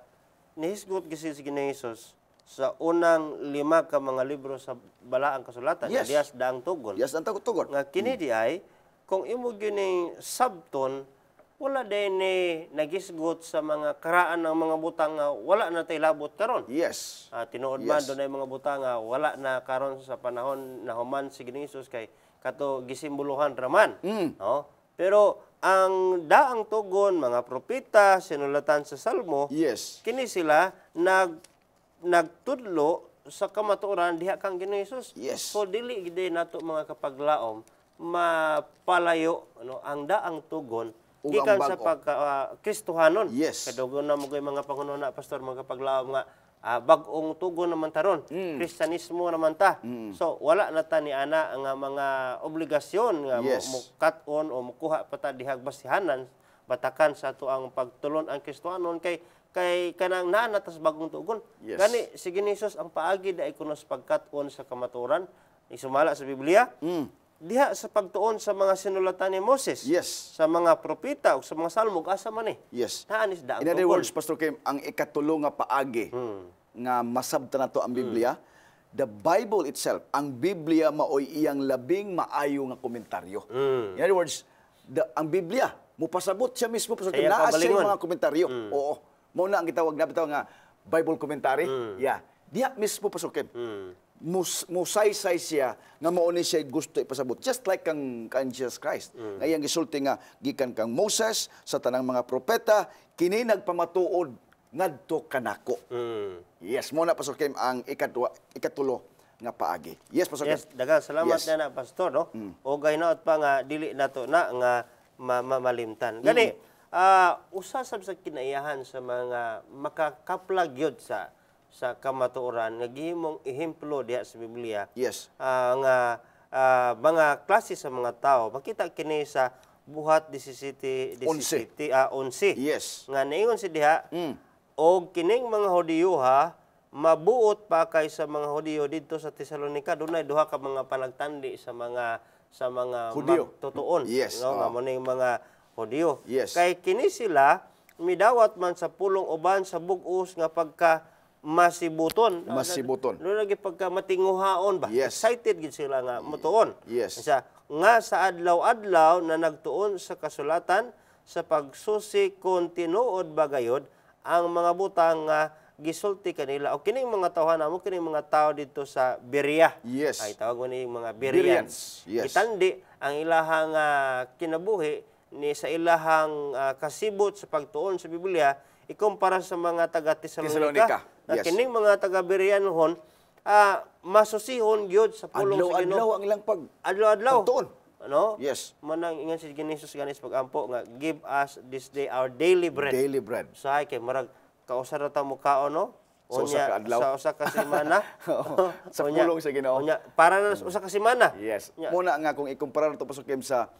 nihisgot kasi si Ginoong Hesus sa unang 5 ka mga libro sa balaang kasulatan Yes. dias daang tugon Yes, ang tugon. nga kini di ay kung imo gining sabton wala din ni nagisgot sa mga karaan ng mga butang nga wala na tay labot karon. Yes. Tinuod man Yes. doon ay mga butang nga wala na karon sa panahon na human si Ginoong Hesus kay kato gisimboluhan raman. No? Pero ang daang tugon mga propeta sinulatan sa Salmo, Yes. kini sila nagtudlo sa kamatuoran diha kang Ginoong Hesus. Yes. So dili gid nato mga kapaglaom mapalayo ang daang tugon Ug gikan ang sa bag-o. Kristohanon. Yes. Kadugon na mo mga pangununa pastor mga kapaglaom nga bag-ong tugon naman taron. Kristyanismo naman ta. So wala na ta ni ana nga mga obligasyon nga Yes. mo cut-on o mukuha pa ta dihag basihanan batakan sa ato ang pagtulon ang Kristohanon kay kanang naa na tas bagong tugon. Yes. Gani si Ginoong ang paagi dai kunos pagkat-on sa kamatuoran isumala sa Biblia. Diha sa pagtuon sa mga sinulatan ni Moses. Yes. Sa mga propeta o sa mga salmo asa man eh. Yes. Naanis daang In other tugon. words, Pastor Kim, ang ikatulo nga paagi nga masabta na to ang Biblia, the Bible itself, ang Biblia maoy iyang labing maayo nga komentaryo. In other words, ang Biblia, mupasabot siya mismo, Pastor Kim, Kaya naa siya kabalingon. yung mga komentaryo. Oo. Muna ang gitawag na bitaw nga Bible commentary. Yeah. Diya mismo, Pastor Kim. Musaysay siya nga mao ni siya gusto ipasabot, just like kang Jesus Christ nga iyang gisulti nga gikan kang Moses sa tanang mga propeta kini nagpamatuod ngadto kanako. Yes, mo na Pastor Kim ang ikatulo nga paagi. Yes, Pastor Yes, Kim. daghang salamat Yes. na pastor no. O gaynaot pa nga dili nato na nga malimtan. Gani usa sab sa kinaiyahan sa mga makakaplag gyud sa kamatuoran nga gihimong ehemplo diha sa Biblia. Yes. Nga mga klase sa mga tao makita kini sa buhat 17 11. Yes. Nga naingon si diha og kining mga Hudiyoha mabuot pa kay sa mga Hudiyo didto sa Tesalonica dunay duha ka mga panagtandi sa mga Hudiyo. magtutuon Yes. nga mo ning mga Hudiyo. Yes. Kay kini sila midawat man sa pulong uban sa bug-os nga pagka masibuton. Masibuton. Lagi pagka matinguhaon ba? Yes. Excited gid sila nga mutuon. Yes. Nga sa adlaw-adlaw na nagtuon sa kasulatan sa pagsusi kon tinuod bagayod ang mga butang nga gisulti kanila o kining mga tawhan namo kining mga tao dito sa Berea. Yes. Ay tawag mo ni mga Bereans. Bereans. Yes. Itandi ang ilahang kinabuhi ni sa ilahang kasibot sa pagtuon sa Biblia ikumpara sa mga taga Tesalonica. Tesalonica. Yes. Kining mga taga Bereanhon masusihon gyud sa pulong sa Adlaw-adlaw Ginoo. ang ilang Adlaw-adlaw. pagtuon. Ano? Yes. Manang ingon si Ginoong ganis pagampo nga give us this day our daily bread. Daily bread. Usahay kay marag kausar na ta mo kaon no? Sa usa ka adlaw. Sa usa ka semana. Sa Unya, pulong sa Ginoo. unya, para na sa usa ka semana. Yes. Nya. Muna nga kung ikumpara to Pastor Kim sa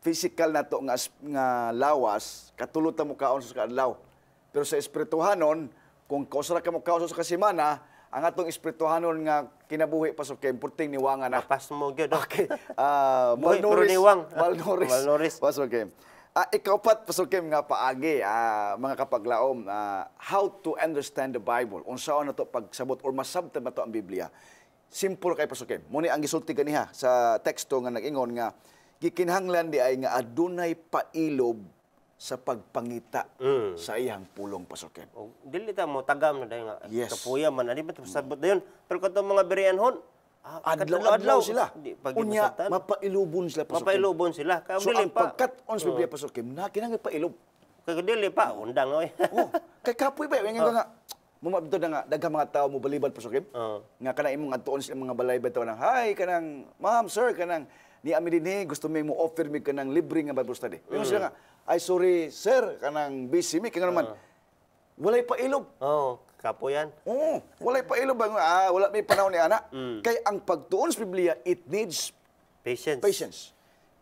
physical na to nga lawas, katulot ta mo kaon sa adlaw. Pero sa espirituhanon, kung kausara ka mo kaon sa kasimana, ang atong espirituhanon nga kinabuhi Pastor Kim, purting niwangan na. Pas mo gyud. Okay. Buhi, pero Malnourished. niwang. Malnourished. Malnourished. Pastor Kim. Ikaw pat, Pastor Kim, nga paagi, mga kapaglaom, how to understand the Bible. Unsaon na to pagsabot or masabtan na to ang Biblia. Simple kay Pastor Kim. Muni ang gisulti kaniha sa teksto nga nag-ingon nga gikinahanglan di ay nga adunay pailob sa pagpangita sa iyang pulong Pastor Kim. O, dili ta mo tagam na dayon nga Yes. kapuya man ani ba sabot dayon. Pero kadto mga Bereanhon, Adlaw-adlaw sila. Di pag Unya, ginasabtan. mapailubon sila Pastor Kim. Mapailubon sila. Kaya So dili ang pa. pagkat-on sa Biblia Pastor Kim, na kinahanglan pailob. Kaya dili pa undang oy. Oh, kay kapoy ba yung nga mumabdo na nga daghang mga tao mo balibad Pastor Kim. Nga kanang imong adtuon sa mga balay bitaw nang hi kanang ma'am sir kanang ni ami dinhi gusto mi mo offer mi kanang libre nga Bible study. Pero sila nga ay sorry sir kanang busy mi kaya naman walay pa ilog. Kapuyan. Oo, walay pa ilog bang wala may panahon ni ana. Kay ang pagtuon sa Biblia it needs Patience. patience.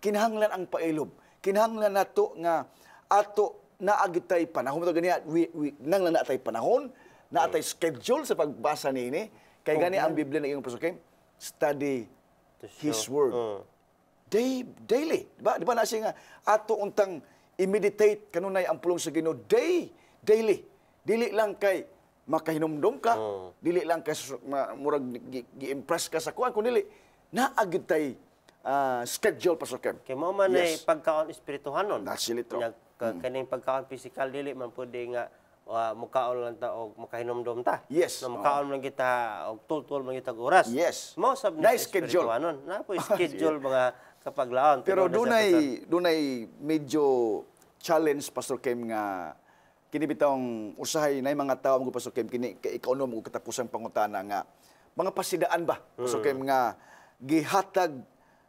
Kinahanglan ang pailob. Kinahanglan nato nga ato naagitay panahon to ganiya nanglan na tay panahon, na atay schedule sa pagbasa niini. Kay gani ang Biblia na iyong Pastor Kim, study His Word. Daily. Di ba na siya nga ato untang i-meditate kanunay ang pulong sa Ginoo daily. Dili lang kay makahinumdum ka, dili lang kay murag gi-impress ka sa kuan kun dili naagitay schedule Pastor Kim. Kay mo man ay pagkaon espirituhanon. That's it, Nya, Kaning pagkaon physical dili man pwede nga mukaon lang ta og makahinomdom ta. Yes. No, mukaon man kita og tultul man kita og oras. Yes. Mao sab Na ni schedule. Na po schedule mga kapaglaon. Pero Tungod na sa dunay medyo challenge Pastor Kim nga kini bitawng usahay nay mga tawo mo Pastor Kim kini ikaw mo katapusang pangutana nga mga pasidaan ba Pastor Kim nga gihatag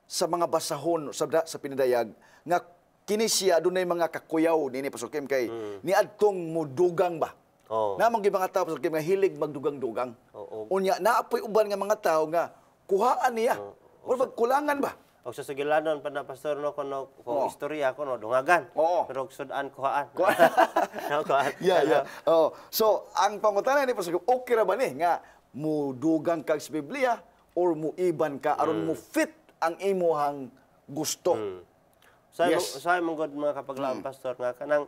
sa mga basahon sa pinadayag nga kini siya dunay mga kakuyaw dinhi Pastor Kim kay niadtong mudugang ba. Oh. Namang mga tao Pastor Kim nga hilig magdugang-dugang. Oo. Unya naapoy uban nga mga tao nga kuhaan niya. O kulangan ba? Og sa sugilanon pa na pastor no kuno kung istorya kuno dungagan. Oo. Pero sudan kuhaan. No, kuhaan. Yeah. Oh, so ang pangutana ni Pastor Kim, okay ra ba ni nga mudugang kag sa Biblia or muiban ka aron mo fit ang imuhang gusto? Sa Yes. mong god mga kapaglaon pastor nga kanang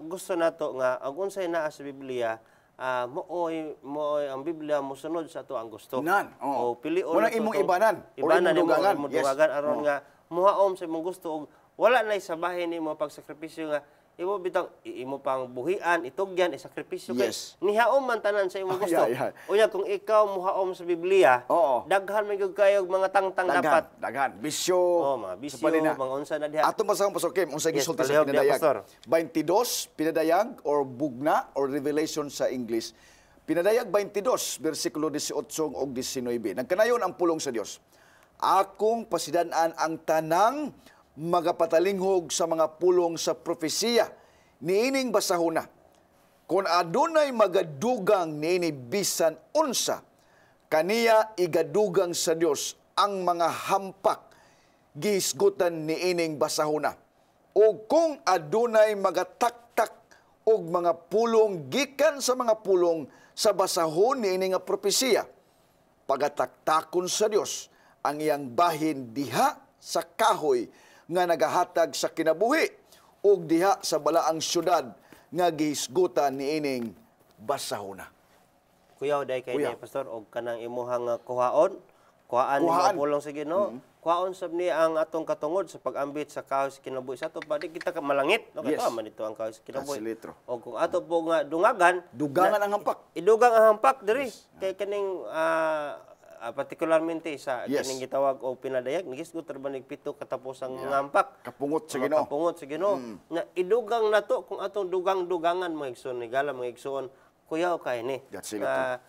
gusto nato nga ang unsay naa sa Biblia mooy ang Biblia mosunod sa ato ang gusto. Nan, oo. O pilion Munang nato imong to- ibanan or ibanan imong dugangan. imong Yes. dugangan aron nga muhaom sa imong gusto og wala na isabahin nimo pagsakripisyo nga imo bitang imo pang buhian itugyan isakripisyo kay Yes. nihaom man tanan sa imong gusto. Yeah. Unya kung ikaw muhaom sa Biblia, Oo. daghan man gyud kayo og mga tangtang dapat. Daghan. Bisyo. Mga bisyo, sa palina. mga unsa na diha. Ato masang Pastor Kim, unsa Yes, gisulti palihog sa diha, pinadayag? Pastor. 22 pinadayag or bugna or revelation sa English. Pinadayag 22 bersikulo 18 ug 19. Nagkanayon ang pulong sa Dios. Akong pasidan-an ang tanang magapatalingog sa mga pulong sa propesiya niining basahona. Kung adunay magadugang niini bisan unsa, kaniya igadugang sa Dios ang mga hampak gihisgutan niining basahona. O kung adunay magataktak og mga pulong gikan sa mga pulong sa basahon niini nga propesiya, pagataktakon sa Dios ang iyang bahin diha sa kahoy nga nagahatag sa kinabuhi ug diha sa balaang syudad nga gihisgutan niining basahona. Kuyaw day kay Kuyaw. ni pastor og kanang imuhang kuhaan ni Kuhaan. mga pulong sa Ginoo. Kuhaon sab ni ang atong katungod sa pag-ambit sa kahoy sa kinabuhi sa ato pa di kita ka malangit no Yes. kato man ito ang kahoy sa kinabuhi. Kasilitro. Og kung ato po nga dungagan, Dugangan ang hampak. idugang ang hampak diri kay kaning particularmente sa Yes. kining gitawag og pinadayag nigisgot ra ba pito katapos ang hampak. Kapungot sa Mga Ginoo. kapungot sa Ginoo. Nga idugang nato kung atong dugang-dugangan mo igsoon ni gala mo igsoon kuyaw kay ni. That's it,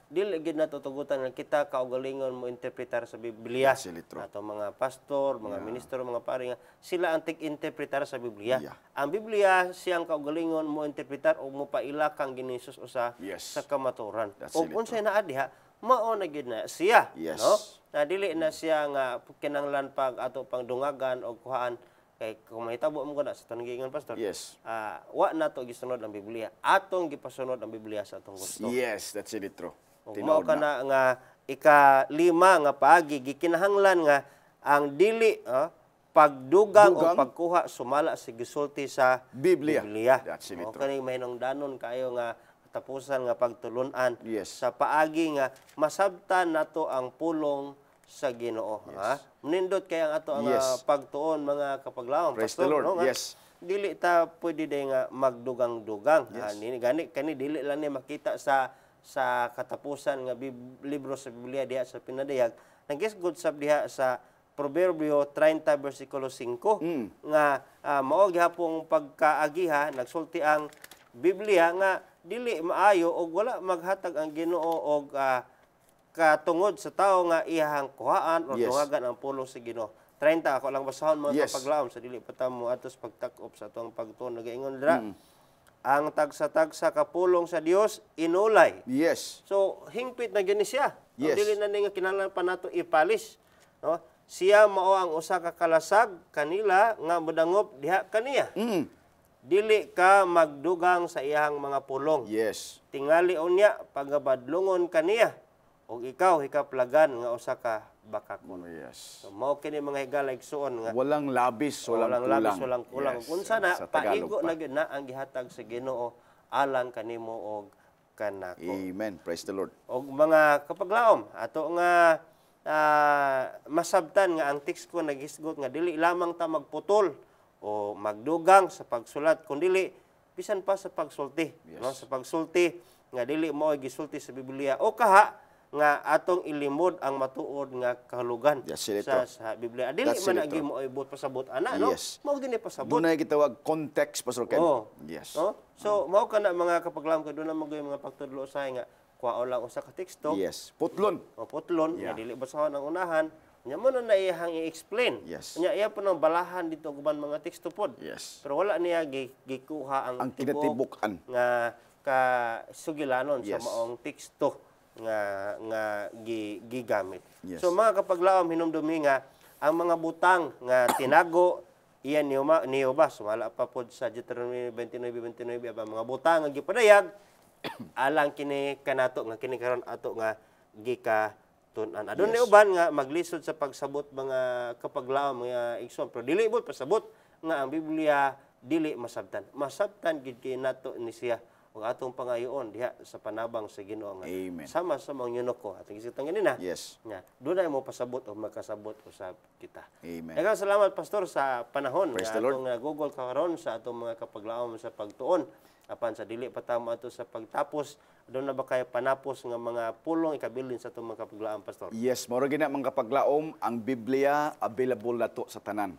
Dili gid nato tugutan nga kita kaugalingon mo interpretar sa Biblia. That's it, Ato mga pastor, mga ministro, mga pari nga sila ang tig-interpretar sa Biblia. Yeah. Ang Biblia siyang kaugalingon mo interpretar o mo paila kang ginisus usa Yes. sa kamaturan. That's O it, unsay naa diha mao na gid na siya, Yes. no? Na dili na siya nga kinanglan pag ato pang dungagan o kuhaan kay kung mahitabo mo na sa tanungingon pastor. Yes. Wa nato gisunod ang Biblia. Atong gipasunod ang Biblia sa atong gusto. Yes, that's it, true. Ug mao kana nga ika-5 nga paagi gikinahanglan nga ang dili pagdugang o Dugang. pagkuha sumala sa gisulti sa Biblia. Biblia. That's it, O true. kani mahinungdanon kayo nga tapusan nga pagtulun-an Yes. sa paagi nga masabtan nato ang pulong sa Ginoo. Nindot kay ang ato ang Yes. pagtuon mga kapaglaom. Praise Pastor, the Lord. no, nga, Yes. Dili ta pwede day nga magdugang-dugang. Kani dili lang ni makita sa katapusan nga libro sa Biblia diha sa pinadayag. Nagisgod sab diha sa Proverbio 30 versikulo 5 nga mao gihapong pagkaagiha nagsulti ang Biblia nga dili maayo og wala maghatag ang Ginoo og katungod sa tao nga iyahang kuhaan o Yes. dungagan ang pulong sa Ginoo. 30 ako lang basahon mga Yes. kapaglaom sa dili pa ta mo atos pagtak-op sa atong pagtuon nagaingon dira. Ang tagsa-tagsa kapulong sa Dios inulay. Yes. So hingpit na gini siya. Yes. Ang dili na ni nga kinahanglan pa nato ipalis, no? Siya mao ang usa ka kalasag kanila nga modangop diha kaniya. Dili ka magdugang sa iyang mga pulong. Yes. Tingali unya pagabadlungon kaniya ug ikaw hikaplagan nga usa ka bakakon. Yes. So, mao kini mga higala igsuon nga Walang labis, walang kulang. labis, walang kulang. Yes. Unsa na Sa Tagalog paigo pa. na gyud na ang gihatag sa Ginoo alang kanimo og kanako. Amen. Praise the Lord. Og mga kapaglaom ato nga masabtan nga ang text ko nagisgot nga dili lamang ta magputol o magdugang sa pagsulat kun dili bisan pa sa pagsulti. Yes. No, sa pagsulti nga dili mao gisulti sa Biblia o kaha nga atong ilimod ang matuod nga kahulugan Yes, Senator. sa Biblia. Dili That's man Senator. agi mo ibot pasabot ana no. Yes. Mao dinhi pasabot. Dunay gitawag context, Pastor Ken. Oo. Yes. No? So mao kana mga kapaglam ko doon na mga mga pagtudlo usahay nga kuha lang usa ka teksto. Yes. Putlon. O putlon Yeah. nga dili basahon ang unahan. Nya mo na iyahang i-explain. Yes. Nya iya po nang balahan dito guban mga teksto pod. Yes. Pero wala niya gikuha Ang tibok kinatibukan. nga ka sugilanon Yes. sa maong teksto nga gigamit. Yes. So mga kapaglaom hinumdumi nga ang mga butang nga tinago iyan niyobas wala pa pod sa Deuteronomy 29:29 aba mga butang nga gipadayag alang kini kanato nga kini karon ato nga gikatun-an. Adun ni Yes. uban nga maglisod sa pagsabot mga kapaglaom mga igsoon pero dili bud pasabot nga ang Biblia dili masabtan. Masabtan gid kay nato ni siya ug atong pangayoon diha sa panabang sa Ginoo nga Amen. sama sa mga yunoko atong gisitang ganina. Yes. Nya dunay mo pasabot o magkasabot usab kita. Amen. Daghang salamat pastor sa panahon Praise nga the Lord. atong Google karon sa atong mga kapaglaom sa pagtuon apan sa dili pa tamo ato sa pagtapos doon na ba kay panapos nga mga pulong ikabilin sa atong mga kapaglaom pastor. Yes, mao gina mga kapaglaom ang Biblia available nato sa tanan.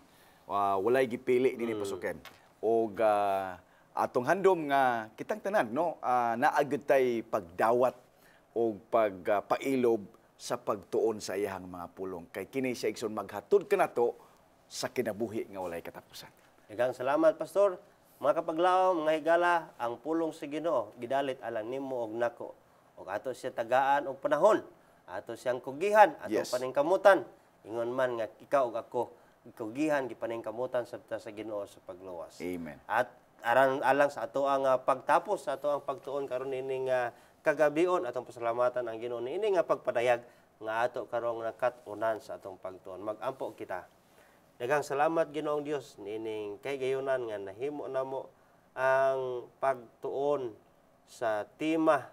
Walay gipili dinhi pasuken. Og atong handom nga kitang tanan no naagud tay pagdawat o pagpailob sa pagtuon sa iyang mga pulong kay kini siya igsoon maghatod kanato sa kinabuhi nga walay katapusan. Daghang salamat pastor. Mga kapaglaom, mga higala, ang pulong sa Ginoo gidalit alang nimo og nako. Og ato siya tagaan og panahon. Ato siyang kugihan, ato Yes. paningkamutan. Ingon man nga ikaw ug ako kugihan gipaningkamutan sabta sa Ginoo sa pagluwas. Amen. At alang sa ato ang pagtapos sa ato ang pagtuon karon ini nga kagabion atong pasalamatan ang Ginoo ini nga pagpadayag nga ato karong nakat-unan sa atong pagtuon. Magampo kita. Daghang salamat Ginoong Dios nining kay gayunan nga nahimo namo ang pagtuon sa tema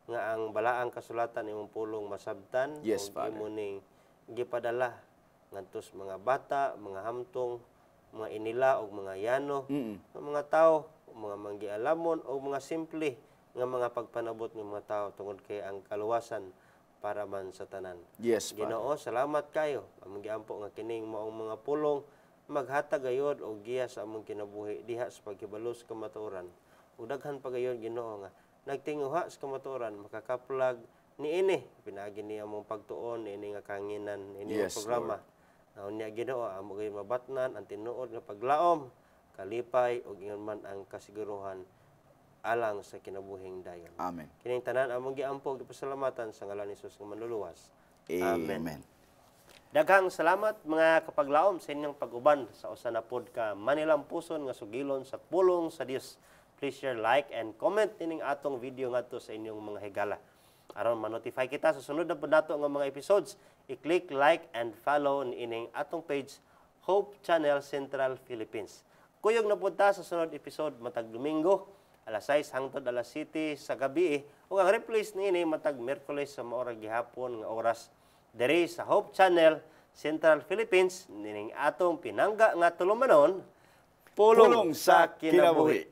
nga ang balaang kasulatan imong pulong masabtan Yes, ug Father. imo ning gipadala ngadtos mga bata, mga hamtong, mga inila og mga yano, ng mga tao, mga manggialamon o mga simple nga mga pagpanabot ng mga tao tungod kay ang kaluwasan para man sa tanan. Yes, Father. Ginoo, salamat kayo. Among giampo nga kining maong mga pulong maghatag gayud og giya sa among kinabuhi diha sa pagkibalos kamatuoran. Ug daghan pa gayud Ginoo nga nagtinguha sa kamatuoran makakaplag niini pinaagi ni among pagtuon ini nga kanginan ini nga Yes, programa. Naon niya Ginoo amo gay mabatnan ang tinuod nga paglaom, kalipay ug ingon man ang kasiguruhan alang sa kinabuhing dayon. Amen. Kining tanan among giampo gipasalamatan sa ngalan ni Jesus nga manluluwas. Amen. Daghang salamat mga kapaglaom sa inyong pag-uban sa usa na pod ka manilampuson nga sugilon sa pulong sa Dios. Please share, like and comment ining atong video ngadto sa inyong mga higala. Aron ma-notify kita sa sunod na padato nga mga episodes, i-click like and follow ining atong page Hope Channel Central Philippines. Kuyog na punta sa sunod episode matag Domingo alas 6 hangtod alas 7 sa gabi ug ang replace niini matag Miyerkules sa maorag gihapon nga oras diri sa Hope Channel Central Philippines nining atong pinangga nga tulumanon Pulong sa kinabuhi.